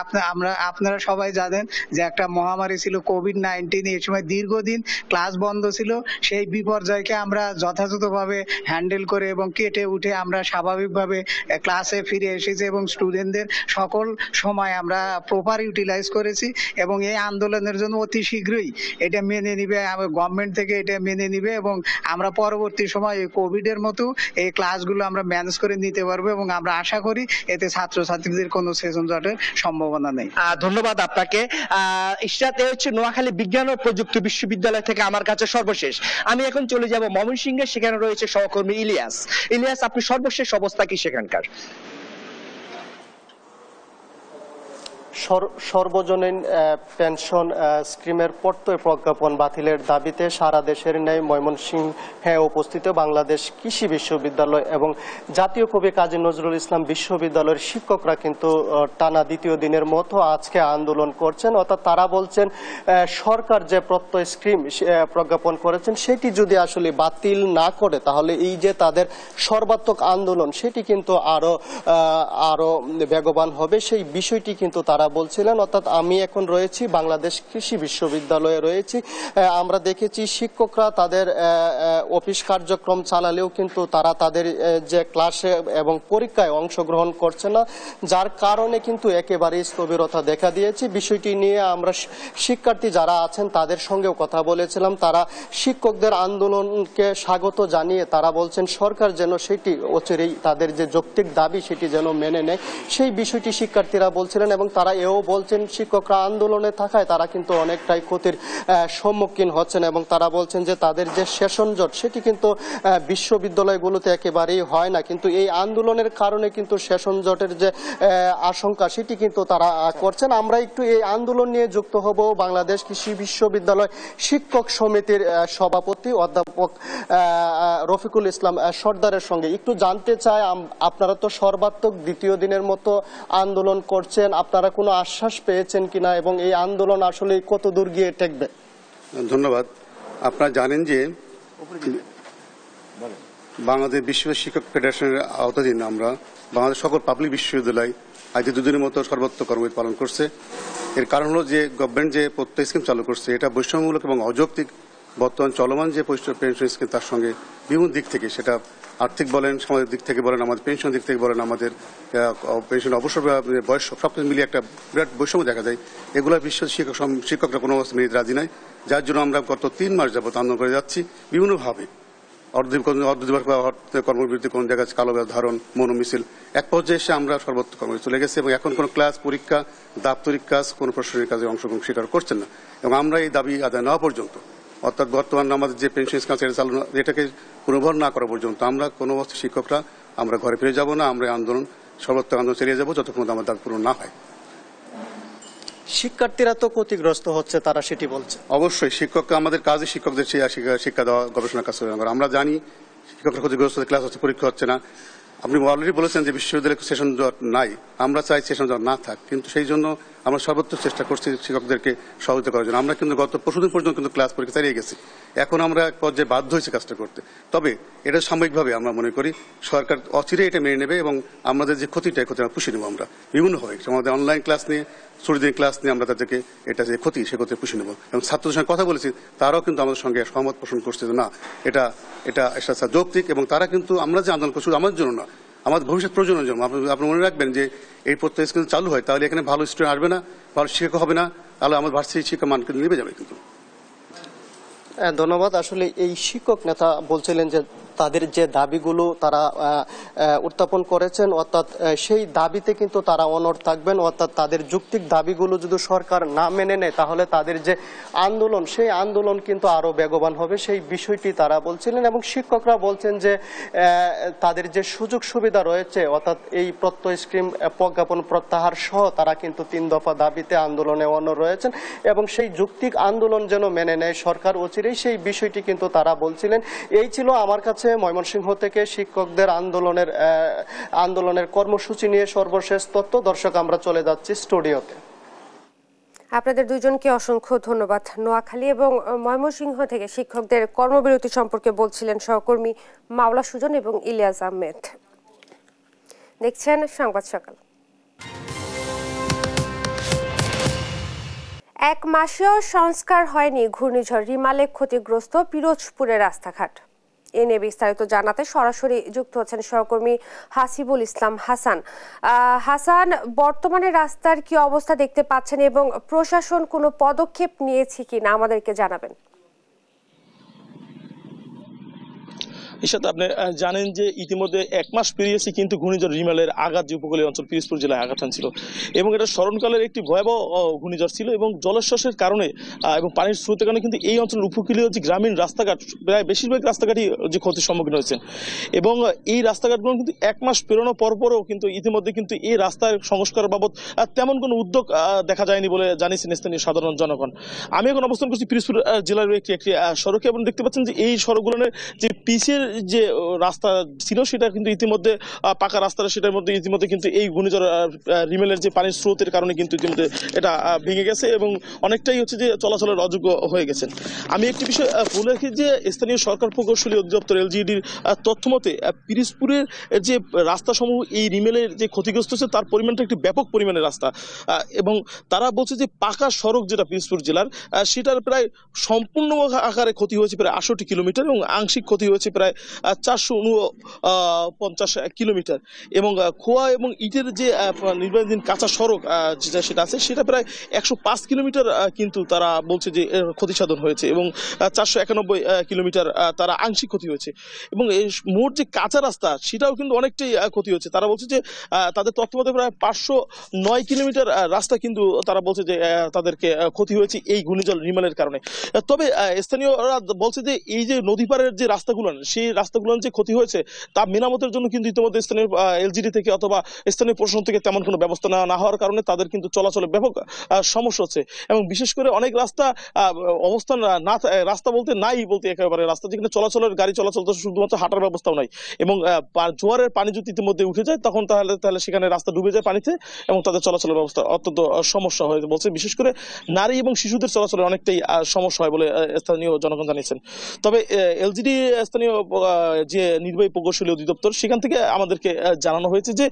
আপনারা সবাই জানেন যে একটা মহামারী ছিল কোভিড-19, এই সময় দীর্ঘদিন ক্লাস বন্ধ ছিল। সেই বিপর্যয়কে আমরা যথাযথভাবে হ্যান্ডেল করে এবং কেটে উঠে আমরা স্বাভাবিকভাবে ক্লাসে ফিরে এসেছি এবং স্টুডেন্টদের সকল সময় আমরা প্রপার ইউটিলাইজ করেছি এবং এই আন্দোলনের জন্য অতি শীঘ্রই এটা মেনে নিবে, গভর্নমেন্ট থেকে এটা মেনে নিবে এবং আমরা পরবর্তী সময় কোভিডের মতো এই ক্লাসগুলো আমরা ম্যানেজ করে নিতে পারবো এবং আমরা আশা করি এতে ছাত্রছাত্রীদের কোনো সেশন জটের সম্ভাবনা নেই। ধন্যবাদ আপনাকে। ইশরাত, হচ্ছে নোয়াখালী বিজ্ঞান ও প্রযুক্তি বিশ্ববিদ্যালয় থেকে আমার কাছে সর্বশেষ। আমি এখন চলে যাব ময়মনসিংহে, সেখানে রয়েছে সহকর্মী ইলিয়াস। আপনি সর্বশেষ অবস্থা কি সেখানকার? সর্বজনীন পেনশন স্কিমের প্রত্যয় প্রজ্ঞাপন বাতিলের দাবিতে সারা দেশের ন্যায় ময়মনসিংহে উপস্থিত বাংলাদেশ কৃষি বিশ্ববিদ্যালয় এবং জাতীয় কবি কাজী নজরুল ইসলাম বিশ্ববিদ্যালয়ের শিক্ষকরা কিন্তু টানা দ্বিতীয় দিনের মতো আজকে আন্দোলন করছেন। অর্থাৎ তারা বলছেন সরকার যে প্রত্যয় স্কিম প্রজ্ঞাপন করেছেন সেটি যদি আসলে বাতিল না করে তাহলে এই যে তাদের সর্বাত্মক আন্দোলন সেটি কিন্তু আরো বেগবান হবে, সেই বিষয়টি কিন্তু তারা বলছিলেন। অর্থাৎ আমি এখন রয়েছি বাংলাদেশ কৃষি বিশ্ববিদ্যালয়ে রয়েছি। আমরা দেখেছি শিক্ষকরা তাদের অফিস কার্যক্রম চালালেও কিন্তু তারা তাদের যে ক্লাসে এবং পরীক্ষায় অংশগ্রহণ করছে না, যার কারণে কিন্তু একেবারেই স্থবিরতা দেখা দিয়েছে। বিষয়টি নিয়ে আমরা শিক্ষার্থী যারা আছেন তাদের সঙ্গেও কথা বলেছিলাম। তারা শিক্ষকদের আন্দোলনকে স্বাগত জানিয়ে তারা বলছেন সরকার যেন সেটি অচিরেই তাদের যে যৌক্তিক দাবি সেটি যেন মেনে নেয়, সেই বিষয়টি শিক্ষার্থীরা বলছিলেন এবং তারা তারা এও বলছেন শিক্ষকরা আন্দোলনে থাকায় তারা কিন্তু অনেকটাই ক্ষতির সম্মুখীন হচ্ছেন এবং তারা বলছেন যে তাদের যে সেশন জট সেটি কিন্তু বিশ্ববিদ্যালয়গুলোতে একেবারেই হয় না, কিন্তু এই আন্দোলনের কারণে কিন্তু সেশন জটের যে আশঙ্কা সেটি কিন্তু তারা করছেন। আমরা একটু এই আন্দোলন নিয়ে যুক্ত হব বাংলাদেশ কৃষি বিশ্ববিদ্যালয় শিক্ষক সমিতির সভাপতি অধ্যাপক রফিকুল ইসলাম সর্দারের সঙ্গে। একটু জানতে চাই, আপনারা তো সর্বাত্মক দ্বিতীয় দিনের মতো আন্দোলন করছেন, আপনারা কোনো আশ্বাস পেয়েছেন কিনা এবং এই আন্দোলন আসলে কত দূর গিয়ে ঠেকবে? ধন্যবাদ। আপনারা জানেন যে বাংলাদেশ বিশ্ব শিক্ষক ফেডারেশনের আওতাধীন আমরা বাংলাদেশ সকল পাবলিক বিশ্ববিদ্যালয় আজ দুদিনের মতো সর্বাত্মক কর্মবিরতি পালন করছে। এর কারণ হলো যে গভর্নমেন্ট যে প্রত্যয় স্কিম চালু করছে এটা বৈষম্যমূলক এবং অযৌক্তিক। বর্তমান চলমান যে পেনশন স্কিম তার সঙ্গে বিভিন্ন দিক থেকে, সেটা আর্থিক বলেন, সামাজিক দিক থেকে বলেন, আমাদের পেনশন দিক থেকে বলেন, আমাদের পেনশন অবসর বয়স সব কিছু মিলিয়ে একটা বিরাট বৈষম্য দেখা যায়। এগুলো বিশ্ব শিক্ষকরা কোনো অবস্থা মেনে রাজি নয়, যার জন্য আমরা গত 3 মাস যাবত আন্দোলন করে যাচ্ছি বিভিন্নভাবে। অর্ধদিবস কর্মবিরতি, কোন জায়গায় কালো ধারণ, মৌন মিছিল, এক পর্যায়ে এসে আমরা সর্বত্র কর্মবিরতি চলে গেছে এবং এখন কোনো ক্লাস, পরীক্ষা, দাপ্তরিক কাজ, কোনো প্রশাসনিক কাজে অংশগ্রহণ স্বীকার করছেন না। এবং আমরা এই দাবি আদায় নেওয়া পর্যন্ত, অর্থাৎ বর্তমান আমাদের যে পেনশন স্কিম চালু এটাকে পুনর্ভর না করা পর্যন্ত আমরা কোনো অবস্থা শিক্ষকরা আমরা ঘরে ফিরে যাব না। আমরা আন্দোলন সর্বাত্মক আন্দোলন চালিয়ে যাবো যতক্ষণ আমার দাবি পূরণ না হয়। শিক্ষার্থীরা তো ক্ষতিগ্রস্ত হচ্ছে, তারা সেটি বলছে। অবশ্যই শিক্ষকরা আমাদের কাজে শিক্ষকদের শিক্ষা দেওয়া, গবেষণা কাজ করে। আমরা জানি শিক্ষকরা ক্ষতিগ্রস্ত, ক্লাস হচ্ছে, পরীক্ষা হচ্ছে না। আপনি অলরেডি বলেছেন যে বিশ্ববিদ্যালয়ে সেশন জট নাই, আমরা চাই সেশন জট না থাক, কিন্তু সেই জন্য আমরা সর্বোচ্চ চেষ্টা করছি শিক্ষকদেরকে সহযোগিতা করার জন্য। আমরা কিন্তু গত পরশুদিন পর্যন্ত কিন্তু ক্লাস পরীক্ষা চালিয়ে গেছি, এখন আমরা এক পর্যায়ে বাধ্য হয়েছি কাজটা করতে। তবে এটা সাময়িকভাবে আমরা মনে করি সরকার অচিরে এটা মেনে নেবে এবং আমাদের যে ক্ষতিটা আমরা পুষিয়ে নেবো। আমরা বিভিন্নভাবে আমাদের অনলাইন ক্লাস নিয়ে, ছুটিদিন ক্লাস নিয়ে আমরা তাদেরকে এটা যে ক্ষতি সে ক্ষতি পুষিয়ে নেবো। এবং ছাত্রদের সঙ্গে কথা বলেছি, তারাও কিন্তু আমাদের সঙ্গে সহমত পোষণ করছে যে না, এটা এটা যৌক্তিক এবং তারা কিন্তু আমরা যে আন্দোলন করছি আমার জন্য না, আমাদের ভবিষ্যৎ প্রজন্মের জন্য। আপনি মনে রাখবেন যে এই প্রত্যয় স্কিম চালু হয় তাহলে এখানে ভালো স্টুডেন্ট আসবে না, ভালো শিক্ষক হবে না, তাহলে আমাদের ভার্সিটি শিক্ষা মান কিন্তু নেমে যাবে। কিন্তু ধন্যবাদ। আসলে এই শিক্ষক নেতা বলছিলেন যে তাদের যে দাবিগুলো তারা উত্থাপন করেছেন, অর্থাৎ সেই দাবিতে কিন্তু তারা অনড় থাকবেন, অর্থাৎ তাদের যৌক্তিক দাবিগুলো যদি সরকার না মেনে নেয় তাহলে তাদের যে আন্দোলন সেই আন্দোলন কিন্তু আরো বেগবান হবে, সেই বিষয়টি তারা বলছিলেন। এবং শিক্ষকরা বলছেন যে তাদের যে সুযোগ সুবিধা রয়েছে, অর্থাৎ এই প্রত্যয় স্কিম প্রজ্ঞাপন প্রত্যাহার সহ তারা কিন্তু 3 দফা দাবিতে আন্দোলনে অনড় রয়েছেন এবং সেই যৌক্তিক আন্দোলন যেন মেনে নেয় সরকার অচিরেই, সেই বিষয়টি কিন্তু তারা বলছিলেন। এই ছিল আমার কাছে ময়মনসিংহ থেকে শিক্ষকদের আন্দোলনের কর্মসূচি নিয়ে সর্বশেষ তথ্য। দর্শক, আমরা চলে যাচ্ছি স্টুডিওতে। আপনাদের দুইজনকে অসংখ্য ধন্যবাদ। নোয়াখালী এবং ময়মনসিংহ থেকে শিক্ষকদের কর্মবিরতি সম্পর্কে বলছিলেন সহকর্মী মাওলা সুজন এবং ইলিয়াস আহমেদ। দেখছেন সংবাদ সকাল। 1 মাসেও সংস্কার হয়নি ঘূর্ণিঝড় রিমালে ক্ষতিগ্রস্ত পিরোজপুরের রাস্তাঘাট। এ নিয়ে বিস্তারিত জানাতে সরাসরি যুক্ত হচ্ছেন সহকর্মী হাসিবুল ইসলাম হাসান। হাসান, বর্তমানে রাস্তার কি অবস্থা দেখতে পাচ্ছেন এবং প্রশাসন কোনো পদক্ষেপ নিয়েছে কিনা আমাদেরকে জানাবেন। এর সাথে আপনি জানেন যে ইতিমধ্যে 1 মাস পেরিয়েছে, কিন্তু ঘূর্ণিঝড় রিমালের আঘাত যে উপকূলীয় অঞ্চল পিরোজপুর জেলায় আঘাত হানছিল এবং এটা স্মরণকালের একটি ভয়াবহ ঘূর্ণিঝড় ছিল এবং জলোচ্ছ্বাসের কারণে এবং পানির স্রোতের কারণে কিন্তু এই অঞ্চলের উপকূলীয় যে গ্রামীণ রাস্তাঘাট প্রায় বেশিরভাগ রাস্তাঘাটই যে ক্ষতির সম্মুখীন হয়েছে এবং এই রাস্তাঘাটগুলো কিন্তু 1 মাস পেরোনোর পরও কিন্তু ইতিমধ্যে কিন্তু এই রাস্তার সংস্কার বাবদ তেমন কোনো উদ্যোগ দেখা যায়নি বলে জানিয়েছেন স্থানীয় সাধারণ জনগণ। আমি এখন অবস্থান করছি পিরোজপুর জেলার একটি সড়কে এবং দেখতে পাচ্ছেন যে এই সড়কগুলোর যে পিচের যে রাস্তা ছিল সেটা কিন্তু ইতিমধ্যে পাকা রাস্তা, সেটার মধ্যে ইতিমধ্যে কিন্তু এই ঘূর্ণিঝড় রিমেলের যে পানির স্রোতের কারণে কিন্তু ইতিমধ্যে এটা ভেঙে গেছে এবং অনেকটাই হচ্ছে যে চলাচলের অযোগ্য হয়ে গেছে। আমি একটি বিষয় বলে রাখি যে স্থানীয় সরকার প্রকৌশলী অধিদপ্তর এলজিইডির তথ্য মতে পিরোজপুরের যে রাস্তাসমূহ এই রিমেলের যে ক্ষতিগ্রস্ত হচ্ছে তার পরিমাণটা একটি ব্যাপক পরিমাণের রাস্তা এবং তারা বলছে যে পাকা সড়ক যেটা পিরোজপুর জেলার সেটার প্রায় সম্পূর্ণ আকারে ক্ষতি হয়েছে প্রায় 68 কিলোমিটার এবং আংশিক ক্ষতি হয়েছে প্রায় 449 কিলোমিটার, এবং খোয়া এবং ইটের যে নির্মাণাধীন কাঁচা সড়ক সেটা আছে সেটা প্রায় 105 কিলোমিটার কিন্তু তারা বলছে যে ক্ষতি সাধন হয়েছে, এবং 491 কিলোমিটার তারা আংশিক ক্ষতি হয়েছে, এবং এই মোট যে কাঁচা রাস্তা সেটাও কিন্তু অনেকটাই ক্ষতি হয়েছে। তারা বলছে যে তাদের তথ্য মতে প্রায় 509 কিলোমিটার রাস্তা কিন্তু তারা বলছে যে তাদেরকে ক্ষতি হয়েছে এই ঘূর্ণিঝড় রিমালের কারণে। তবে স্থানীয়রা বলছে যে এই যে নদী পাড়ের যে রাস্তাগুলো সেই রাস্তাগুলো যে ক্ষতি হয়েছে তা মেরামতের জন্য কিন্তু ইতিমধ্যে স্থানীয় এলজিডি থেকে অথবা স্থানীয় প্রশাসন থেকে তেমন কোনো ব্যবস্থা না হওয়ার কারণে তাদের কিন্তু চলাচলে ব্যাপক সমস্যা হচ্ছে, এবং বিশেষ করে অনেক রাস্তা অবস্থান না, রাস্তা বলতে নাই বলতে একেবারে রাস্তা যেখানে চলাচলের গাড়ি চলাচল তো শুধুমাত্র হাঁটার ব্যবস্থাও নাই, এবং জোয়ারের পানি যদি ইতিমধ্যে উঠে যায় তখন তাহলে সেখানে রাস্তা ডুবে যায় পানিতে এবং তাদের চলাচলের ব্যবস্থা অত্যন্ত সমস্যা হয়ে বলছে। বিশেষ করে নারী এবং শিশুদের চলাচলের অনেকটাই সমস্যা হয় বলে স্থানীয় জনগণ জানিয়েছেন। তবে এলজিডি স্থানীয় যে নির্বাহী প্রকৌশলী অধিদপ্তর সেখান থেকে আমাদেরকে জানানো হয়েছে যে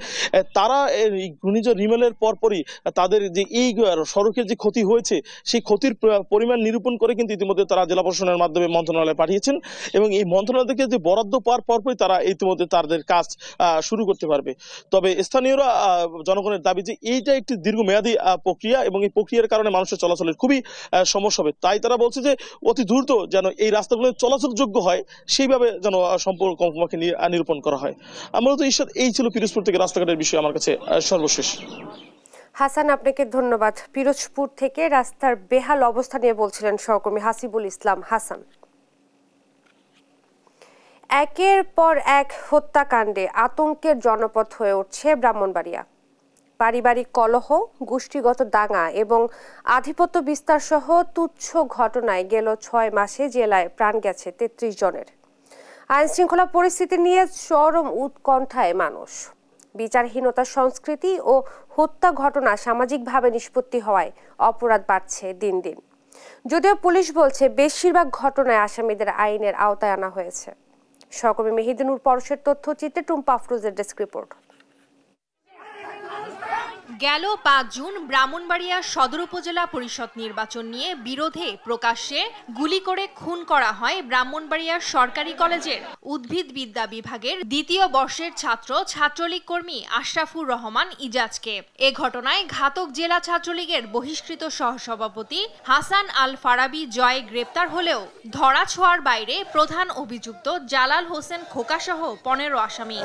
তারা এই ঘূর্ণিঝড় রিমেলের পরপরই তাদের যে এই সড়কের যে ক্ষতি হয়েছে সেই ক্ষতির পরিমাণ নিরূপণ করে কিন্তু ইতিমধ্যে তারা জেলা প্রশাসনের মাধ্যমে মন্ত্রণালয়ে পাঠিয়েছেন, এবং এই মন্ত্রণালয় থেকে যে বরাদ্দ পাওয়ার পরপরই তারা ইতিমধ্যে তাদের কাজ শুরু করতে পারবে। তবে স্থানীয়রা জনগণের দাবি যে এইটা একটি দীর্ঘমেয়াদী প্রক্রিয়া, এবং এই প্রক্রিয়ার কারণে মানুষের চলাচলের খুবই সমস্যা হবে, তাই তারা বলছে যে অতি দ্রুত যেন এই রাস্তাগুলো চলাচলযোগ্য হয় সেইভাবে যেন সম্পর্ক নিরূপণ করা হয়। মূলত এই ছিল পিরোজপুর থেকে রাস্তাঘাটের বিষয় আমার কাছে সর্বশেষ। হাসান, আপনাকে ধন্যবাদ। পিরোজপুর থেকে রাস্তার বেহাল অবস্থা নিয়ে বলছিলেন সহকর্মী হাসিবুল ইসলাম হাসান। একের পর এক হত্যাকাণ্ডে আতঙ্কের জনপদ হয়ে উঠছে ব্রাহ্মণবাড়িয়া। পারিবারিক কলহ, গোষ্ঠীগত দাঙ্গা এবং আধিপত্য বিস্তার সহ তুচ্ছ ঘটনায় গেল 6 মাসে জেলায় প্রাণ গেছে 33 জনের। আইন শৃঙ্খলা পরিস্থিতি নিয়ে চরম উৎকণ্ঠায় মানুষ। বিচারহীনতার সংস্কৃতি ও হত্যা ঘটনা সামাজিকভাবে নিষ্পত্তি হওয়ায় অপরাধ বাড়ছে দিন দিন। যদিও পুলিশ বলছে বেশিরভাগ ঘটনায় আসামিদের আইনের আওতায় আনা হয়েছে। সহকর্মী মেহিদিনুর পরশের তথ্যচিত্রে টুম্পা আফরোজের ডেস্ক রিপোর্ট। গেল 5 জুন ব্রাহ্মণবাড়িয়া সদর উপজেলা পরিষদ নির্বাচন নিয়ে বিরোধে প্রকাশ্যে গুলি করে খুন করা হয় ব্রাহ্মণবাড়িয়ার সরকারি কলেজের উদ্ভিদবিদ্যা বিভাগের 2য় বর্ষের ছাত্রলীগ কর্মী আশরাফুর রহমান ইজাজকে। এ ঘটনায় ঘাতক জেলা ছাত্রলীগের বহিষ্কৃত সহসভাপতি হাসান আল ফারাবি জয় গ্রেপ্তার হলেও ধরাছোঁয়ার বাইরে প্রধান অভিযুক্ত জালাল হোসেন খোকাসহ 15 আসামি।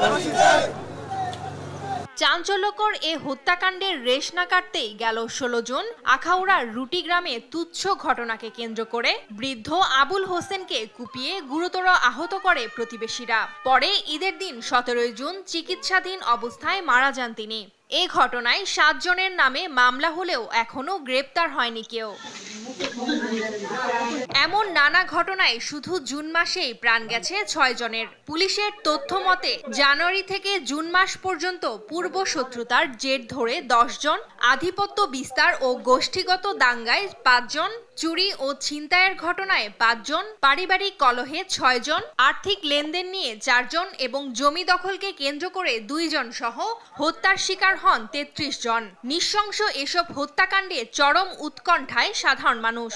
চাঞ্চল্যকর এ হত্যাকাণ্ডের রেশ না কাটতেই গেল 16 জুন আখাউড়ার রুটি গ্রামে তুচ্ছ ঘটনাকে কেন্দ্র করে বৃদ্ধ আবুল হোসেনকে কুপিয়ে গুরুতর আহত করে প্রতিবেশীরা। পরে ঈদের দিন 17 জুন চিকিৎসাধীন অবস্থায় মারা যান তিনি। এ ঘটনায় 7 জনের নামে মামলা হলেও এখনো গ্রেপ্তার হয়নি কেউ। এমন নানা ঘটনায় শুধু জুন মাসেই প্রাণ গেছে 6 জনের। পুলিশের তথ্য মতে জানুয়ারি থেকে জুন মাস পর্যন্ত পূর্ব শত্রুতার জের ধরে 10 জন, আধিপত্য বিস্তার ও গোষ্ঠীগত দাঙ্গায় 5 জন, চুরি ও ছিনতাইয়ের ঘটনায় 5 জন, পারিবারিক কলহে 6 জন, আর্থিক লেনদেন নিয়ে 4 জন এবং জমি দখলকে কেন্দ্র করে 2 জন সহ হত্যার শিকার হন 33 জন। নৃশংস এসব হত্যাকাণ্ডে চরম উৎকণ্ঠায় সাধারণ মানুষ।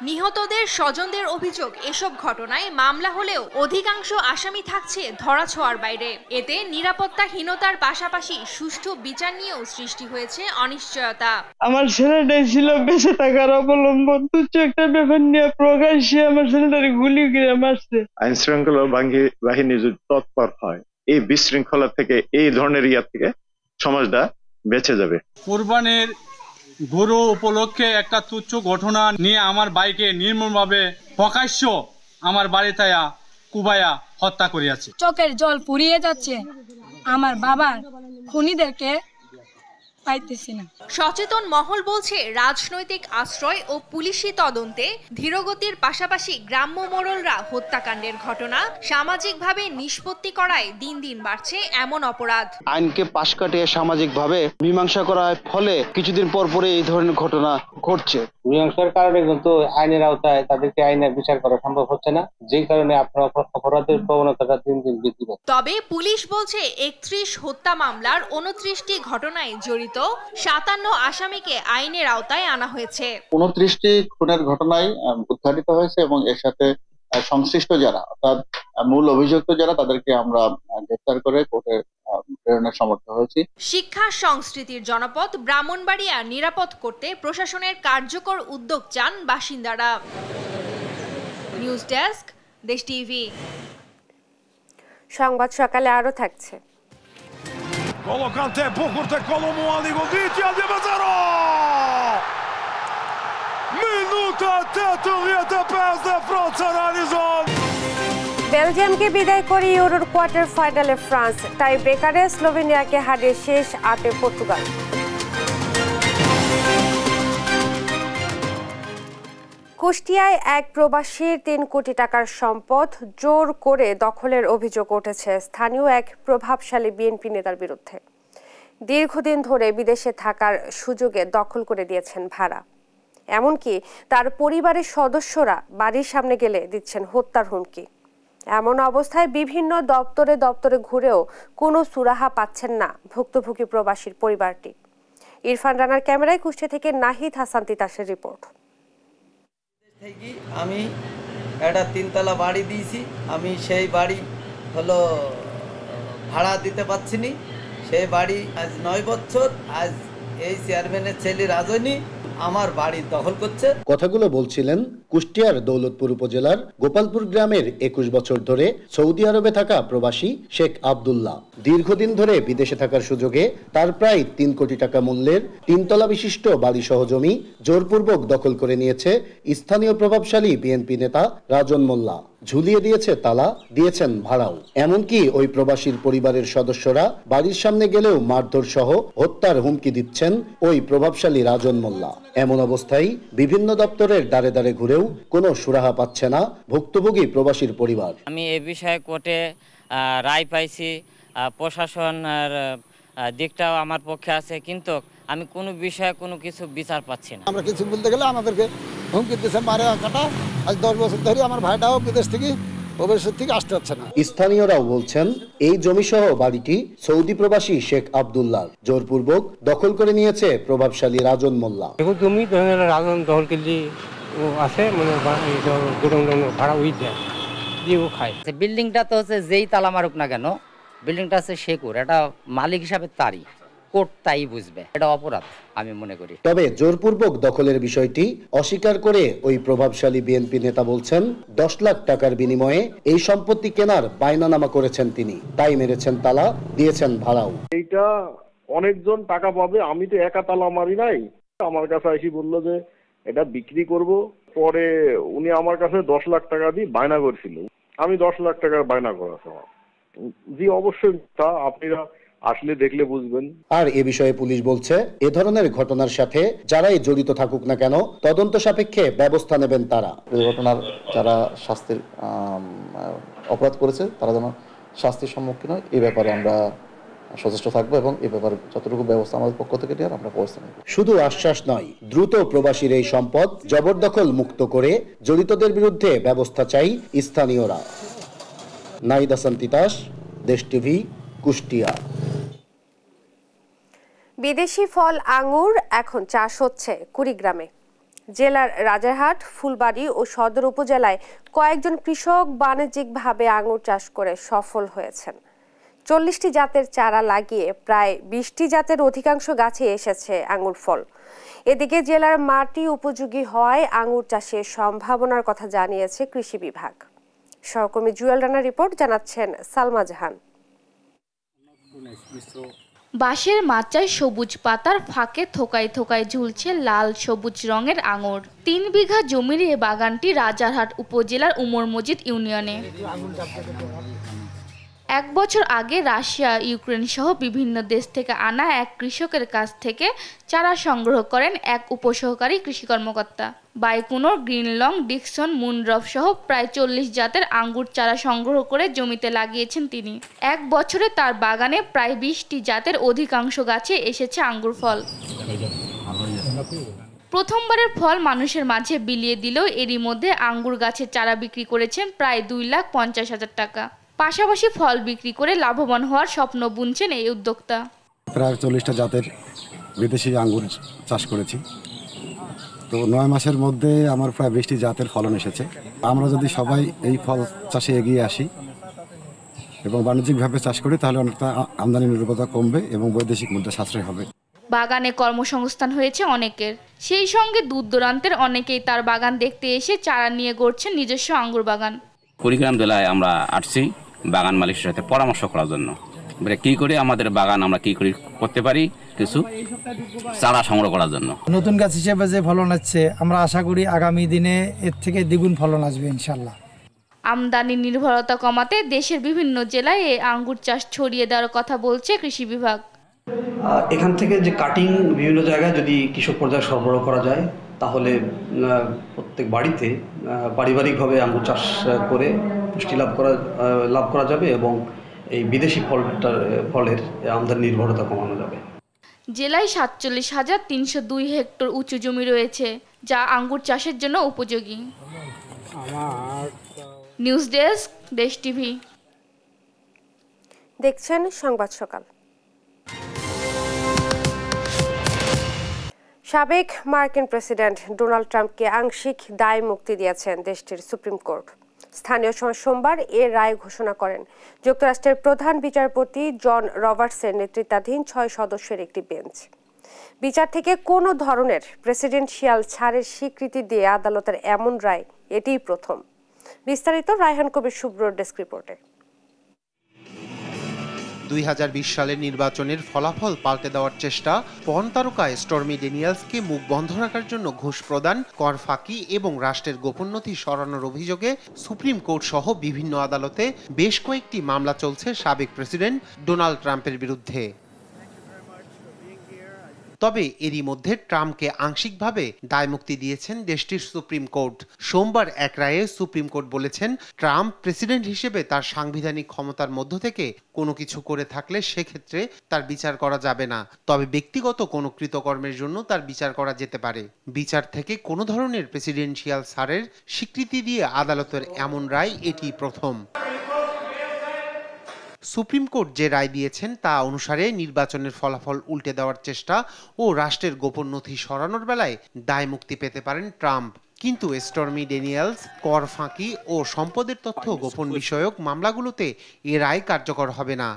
নিহতদের স্বজনদের অভিযোগ এসব ঘটনায় মামলা হলেও অধিকাংশ আসামি থাকছে ধরাছোঁয়ার বাইরে। এতে নিরাপত্তাহীনতার পাশাপাশি সুষ্ঠু বিচার নিয়েও সৃষ্টি হয়েছে অনিশ্চয়তা। আমার ছেলেটাই ছিল বেঁচে থাকার অবলম্বন, তুচ্ছ একটা ব্যাপার নিয়ে প্রকাশ্যে আমার ছেলেটাকে গুলি করে মারছে। আইন শৃঙ্খলা বাহিনী যদি তৎপর হয় এই বিশৃঙ্খলা থেকে, এই ধরনের থেকে সমাজটা বেঁচে যাবে। কুরবানির গরু উপলক্ষে একটা তুচ্ছ ঘটনা নিয়ে আমার ভাইকে নির্মমভাবে প্রকাশ্য আমার বাড়িতে কুবায়া হত্যা করিয়াছে। চোখের জল ফুরিয়ে যাচ্ছে আমার বাবার খুনিদেরকে পাইতেছি না। সচেতন মহল বলছে রাজনৈতিক আশ্রয় ও পুলিশি তদন্তে ধীরগতির পাশাপাশি গ্রাম্য মোড়লরা হত্যাকাণ্ডের ঘটনা সামাজিকভাবে নিষ্পত্তি করায় দিন দিন বাড়ছে এমন অপরাধ। আইনকে পাশ কাটিয়ে সামাজিকভাবে মীমাংসা করার ফলে কিছুদিন পর পরে এই ধরনের ঘটনা ঘটছে। মীমাংসার কারণে কিন্তু আইনের আওতায় তাদেরকে আইনের বিচার করা সম্ভব হচ্ছে না, যে কারণে আপনার অপরাধের প্রবণতাটা দিন দিন বৃদ্ধি পাচ্ছে। তবে পুলিশ বলছে 31 হত্যা মামলার 29টি ঘটনায় জড়িত 57 আসামিকে আইনের আওতায় আনা হয়েছে। 29টি খুনের ঘটনায় উদ্ঘাটিত হয়েছে এবং এর সাথে সংশ্লিষ্ট যারা অর্থাৎ মূল অভিযুক্ত যারা তাদেরকে আমরা গ্রেফতার করে কোর্টে প্রেরণের সমর্থ হয়েছি। শিক্ষা সংস্কৃতির জনপদ ব্রাহ্মণবাড়িয়া নিরাপদ করতে প্রশাসনের কার্যকর উদ্যোগ চান বাসিন্দারা। নিউজ ডেস্ক, দেশ টিভি। সংবাদ সকালে আরো থাকছে। Colocante por curta Colombo ali Govitia de Mazaro. Minuto teturieta pes de Franza Alizon. বেলজিয়ামকে বিদায় করে ইউরোর কোয়ার্টার ফাইনালে ফ্রান্স, টাই ব্রেকারে স্লোভেনিয়াকে হারিয়ে শেষ 8-এ পর্তুগাল। কুষ্টিয়ায় এক প্রবাসীর 3 কোটি টাকার সম্পদ জোর করে দখলের অভিযোগ উঠেছে স্থানীয় এক প্রভাবশালী বিএনপি নেতার বিরুদ্ধে। দীর্ঘদিন ধরে বিদেশে থাকার সুযোগে দখল করে দিয়েছেন ভাড়া, এমনকি তার পরিবারের সদস্যরা বাড়ির সামনে গেলে দিচ্ছেন হত্যার হুমকি। এমন অবস্থায় বিভিন্ন দপ্তরে দপ্তরে ঘুরেও কোনো সুরাহা পাচ্ছেন না ভুক্তভোগী প্রবাসীর পরিবারটি। ইরফান রানার ক্যামেরায় কুষ্টিয়া থেকে নাহিদ হাসান তিতাসের রিপোর্ট। আমি একটা 3তলা বাড়ি দিয়েছি, আমি সেই বাড়ি হলো ভাড়া দিতে পারছি না। সেই বাড়ি আজ 9 বছর, আজ এই চেয়ারম্যানের ছেলে রাজনী আমার বাড়ি দখল করছে। কথাগুলো বলছিলেন কুষ্টিয়ার দৌলতপুর উপজেলার গোপালপুর গ্রামের 21 বছর ধরে সৌদি আরবে থাকা প্রবাসী শেখ আব্দুল্লাহ। দীর্ঘদিন ধরে বিদেশে থাকার সুযোগে তার প্রায় 3 কোটি টাকা মূল্যের 3তলা বিশিষ্ট বাড়ি সহ জমি জোরপূর্বক দখল করে নিয়েছে স্থানীয় প্রভাবশালী বিএনপি নেতা রাজন মোল্লা। ঝুলিয়ে দিয়েছে তালা, দিয়েছেন ভাড়াও। এমনকি ওই প্রবাসীর পরিবারের সদস্যরা বাড়ির সামনে গেলেও মারধর সহ হত্যার হুমকি দিচ্ছেন ওই প্রভাবশালী রাজন মোল্লা। এমন অবস্থায় বিভিন্ন দপ্তরের দ্বারে দ্বারে ঘুরেও কোনো সুরাহা পাচ্ছে না ভুক্তভোগী প্রবাসীর পরিবার। আমি এ বিষয়ে কোর্টে রায় পাইছি, প্রশাসনের দিকটাও আমার পক্ষে আছে, কিন্তু আমি কোনো বিষয়ে কোনো কিছু বিচার পাচ্ছি না। আমরা কিছু বলতে গেলে আমাদেরকে হুমকি দিচ্ছে, মারে কাটা। আজ 10 বছর ধরে আমার ভাইটাও বিদেশ থেকে আসতে পারছে না। স্থানীয়রাও বলছেন এই জমিসহ বাড়িটি সৌদি প্রবাসী শেখ আব্দুল্লাহ জোরপূর্বক দখল করে নিয়েছে প্রভাবশালী রাজন মোল্লা। জমি রাজন দখল করে আছে, মানে ভাড়া উই দেয় দিয়ে ও খায়। বিল্ডিংটা তো হচ্ছে যেই তালা মারুক না কেন, বিল্ডিংটা হচ্ছে শেকুর, এটা মালিক হিসাবে তারই, কোর্ট তাই বুঝবে, এটা অপরাধ আমি মনে করি। তবে জোরপূর্বক দখলের বিষয়টি অস্বীকার করে ওই প্রভাবশালী বিএনপি নেতা বলছেন 10 লাখ টাকার বিনিময়ে এই সম্পত্তি কেনার বায়নানামা করেছেন তিনি, তাই মেরেছেন তালা, দিয়েছেন ভাড়াও। এইটা অনেকজন টাকা পাবে, আমি তো একা তালা মারি নাই। আমার কাছে এসে বললো যে এটা বিক্রি করব, পরে উনি আমার কাছে 10 লাখ টাকা দিয়ে বায়না করছিল। আমি 10 লাখ টাকার বায়না করেছি। জি অবশ্যই, তা আপনারা আসলে দেখলে বুঝবেন। আর এ বিষয়ে পুলিশ বলছে এ ধরনের ঘটনার সাথে যারাই জড়িত থাকুক না কেন তদন্ত সাপেক্ষে ব্যবস্থা নেবেন তারা। এই ঘটনার যারা শাস্তির অপরাধ করেছে তারা যেন শাস্তির সম্মুখীন হয়, এই ব্যাপারে আমরা সচেষ্ট থাকবো এবং এই ব্যাপারে যতটুকু ব্যবস্থা আমাদের পক্ষ থেকে নেওয়ার আমরা ব্যবস্থা নেব। শুধু আশ্বাস নয়, দ্রুত প্রবাসীর এই সম্পদ জবরদখল মুক্ত করে জড়িতদের বিরুদ্ধে ব্যবস্থা চাই স্থানীয়রা। নাহিদ হাসান তিতাস, দেশ টিভি, কুষ্টিয়া। বিদেশি ফল আঙ্গুর এখন চাষ হচ্ছে কুড়িগ্রামে। জেলার রাজারহাট, ফুলবাড়ি ও সদর উপজেলায় কয়েকজন কৃষক বাণিজ্যিকভাবে আঙ্গুর চাষ করে সফল হয়েছেন। 40টি জাতের চারা লাগিয়ে প্রায় 20টি জাতের অধিকাংশ গাছে এসেছে আঙ্গুর ফল। এদিকে জেলার মাটি উপযোগী হওয়ায় আঙ্গুর চাষের সম্ভাবনার কথা জানিয়েছে কৃষি বিভাগ। সহকর্মী জুয়েল রানার রিপোর্ট, জানাচ্ছেন সালমা জাহান। বাঁশের মাচায় সবুজ পাতার ফাঁকে থোকায় থোকায় ঝুলছে লাল সবুজ রঙের আঙুর। 3 বিঘা জমির এ বাগানটি রাজারহাট উপজেলার উমর মজিদ ইউনিয়নে। 1 বছর আগে রাশিয়া, ইউক্রেন সহ বিভিন্ন দেশ থেকে আনা এক কৃষকের কাছ থেকে চারা সংগ্রহ করেন এক উপসহকারী কৃষি কর্মকর্তা। বাইকুনোর, গ্রিনলং, ডিকসন, মুনড্রপ সহ প্রায় 40 জাতের আঙ্গুর চারা সংগ্রহ করে জমিতে লাগিয়েছেন তিনি। 1 বছরে তার বাগানে প্রায় 20টি জাতের অধিকাংশ গাছে এসেছে আঙ্গুর ফল। প্রথমবারের ফল মানুষের মাঝে বিলিয়ে দিলেও এরই মধ্যে আঙ্গুর গাছের চারা বিক্রি করেছেন প্রায় 2,50,000 টাকা। পাশাপাশি ফল বিক্রি করে লাভবান হওয়ার স্বপ্ন বুনছেন এই উদ্যোক্তা। প্রায় 40টা জাতের বিদেশি আঙ্গুর চাষ করেছি। তো 9 মাসের মধ্যে আমার প্রায় 20টি জাতের ফলন এসেছে। আমরা যদি সবাই এই ফল চাষে এগিয়ে আসি এবং বাণিজ্যিকভাবে চাষ করি তাহলে অনেকটা আমদানি নির্ভরতা কমবে এবং বৈদেশিক মুদ্রা সাশ্রয় হবে। বাগানে কর্মসংস্থান হয়েছে অনেকের, সেই সঙ্গে দূর দূরান্তের অনেকেই তার বাগান দেখতে এসে চারা নিয়ে গড়ছেন নিজস্ব আঙ্গুর বাগান। কুড়িগ্রাম জেলায় আমরা আসছি বাগান মালিকের সাথে পরামর্শ করার জন্য, কি করে আমাদের বাগান আমরা কি করে করতে পারি, কিছু চারা সংগ্রহ করার জন্য। নতুন গাছ হিসেবে যে ফলন হচ্ছে, আমরা আশা করি আগামী দিনে এর থেকে দ্বিগুণ ফলন আসবে ইনশাল্লাহ। আমদানি নির্ভরতা কমাতে দেশের বিভিন্ন জেলায় এই আঙ্গুর চাষ ছড়িয়ে দেওয়ার কথা বলছে কৃষি বিভাগ। এখান থেকে যে কাটিং বিভিন্ন জায়গায় যদি কৃষক পর্যায়ে সরবরাহ করা যায় তাহলে প্রত্যেক বাড়িতে পারিবারিকভাবে আঙ্গুর চাষ করে পুষ্টি লাভ করা যাবে এবং এই বিদেশি ফলের আমদানি নির্ভরতা কমানো যাবে। জেলায় 47,302 হেক্টর উঁচু জমি রয়েছে যা আঙ্গুর চাষের জন্য উপযোগী। নিউজ ডেস্ক, দেশ টিভি। দেখছেন সংবাদ সকাল। সাবেক মার্কিন প্রেসিডেন্ট ডোনাল্ড ট্রাম্পকে আংশিক দায় মুক্তি দিয়েছেন দেশটির সুপ্রিম কোর্ট। স্থানীয় সময় সোমবার এর রায় ঘোষণা করেন যুক্তরাষ্ট্রের প্রধান বিচারপতি জন রবার্টসের নেতৃত্বাধীন 6 সদস্যের একটি বেঞ্চ। বিচার থেকে কোনো ধরনের প্রেসিডেন্সিয়াল ছাড়ের স্বীকৃতি দিয়ে আদালতের এমন রায় এটিই প্রথম। বিস্তারিত রায়হান কবির শুভ্রর ডেস্ক রিপোর্টে। 2020 সালের নির্বাচনের ফলাফল পাল্টে দেওয়ার চেষ্টা, পর্ন তারকা স্টর্মি ড্যানিয়েলসকে মুখ বন্ধ রাখার জন্য ঘুষ প্রদান, কর ফাঁকি এবং রাষ্ট্রের গোপন নথি সরানোর অভিযোগে সুপ্রিম কোর্ট সহ বিভিন্ন আদালতে বেশ কয়েকটি মামলা চলছে সাবেক প্রেসিডেন্ট ডোনাল্ড ট্রাম্পের বিরুদ্ধে। তবে এরই মধ্যে ট্রাম্পকে আংশিকভাবে দায়মুক্তি দিয়েছেন দেশটির সুপ্রিম কোর্ট। সোমবার এক রায়ে সুপ্রিম কোর্ট বলেছেন, ট্রাম্প প্রেসিডেন্ট হিসেবে তার সাংবিধানিক ক্ষমতার মধ্য থেকে কোনো কিছু করে থাকলে সেক্ষেত্রে তার বিচার করা যাবে না, তবে ব্যক্তিগত কোনো কৃতকর্মের জন্য তার বিচার করা যেতে পারে। বিচার থেকে কোনো ধরনের প্রেসিডেন্সিয়াল ছাড়ের স্বীকৃতি দিয়ে আদালতের এমন রায় এটি প্রথম। সুপ্রিম কোর্ট যে রায় দিয়েছেন তা অনুসারে নির্বাচনের ফলাফল উল্টে দেওয়ার চেষ্টা ও রাষ্ট্রের গোপন নথি সরানোর বেলায় দায় মুক্তি পেতে পারেন ট্রাম্প। কিন্তু স্টর্মি ড্যানিয়েলস, কর ফাঁকি ও সম্পদের তথ্য গোপন বিষয়ক মামলাগুলোতে এ রায় কার্যকর হবে না।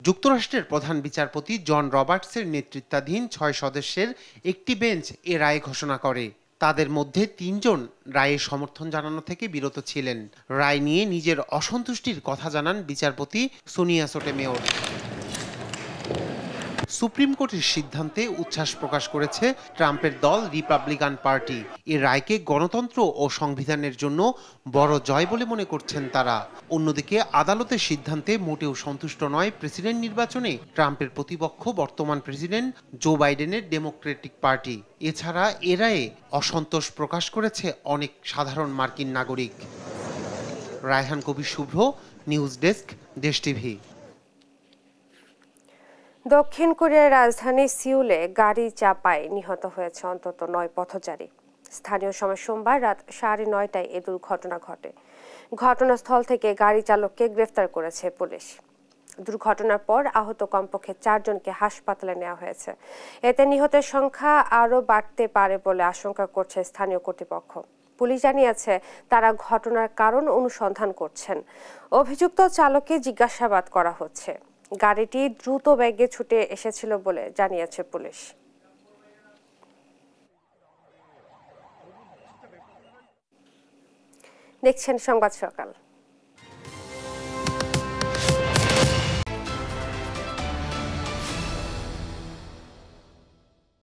যুক্তরাষ্ট্রের প্রধান বিচারপতি জন রবার্টসের নেতৃত্বাধীন 6 সদস্যের একটি বেঞ্চ এ রায় ঘোষণা করে। তাদের মধ্যে 3 জন রায়ের সমর্থন জানানো থেকে বিরত ছিলেন। রায় নিয়ে নিজের অসন্তুষ্টির কথা জানান বিচারপতি সোনিয়া সোটোমেয়র। সুপ্রিম কোর্টের সিদ্ধান্তে উচ্ছ্বাস প্রকাশ করেছে ট্রাম্পের দল রিপাবলিকান পার্টি। এর রায়কে গণতন্ত্র ও সংবিধানের জন্য বড় জয় বলে মনে করছেন তারা। অন্যদিকে আদালতের সিদ্ধান্তে মোটেও সন্তুষ্ট নয় প্রেসিডেন্ট নির্বাচনে ট্রাম্পের প্রতিপক্ষ বর্তমান প্রেসিডেন্ট জো বাইডেনের ডেমোক্রেটিক পার্টি। এছাড়া এ রায়ে অসন্তোষ প্রকাশ করেছে অনেক সাধারণ মার্কিন নাগরিক। রায়হান কবির শুভ্র, নিউজ ডেস্ক, দেশ টিভি। দক্ষিণ কোরিয়ার রাজধানী সিউলে গাড়ি চাপায় নিহত হয়েছে অন্তত 9 পথচারী। স্থানীয় সময় সোমবার রাত 9:30টায় এই দুর্ঘটনা ঘটে। ঘটনাস্থল থেকে গাড়ি চালককে গ্রেফতার করেছে পুলিশ। দুর্ঘটনার পর আহত কমপক্ষে 4 জনকে হাসপাতালে নেওয়া হয়েছে। এতে নিহতের সংখ্যা আরও বাড়তে পারে বলে আশঙ্কা করছে স্থানীয় কর্তৃপক্ষ। পুলিশ জানিয়েছে তারা ঘটনার কারণ অনুসন্ধান করছেন। অভিযুক্ত চালককে জিজ্ঞাসাবাদ করা হচ্ছে। গাড়িটি দ্রুত বেগে ছুটে এসেছিল বলে জানিয়েছে পুলিশ। দেখছেন সংবাদ সকাল।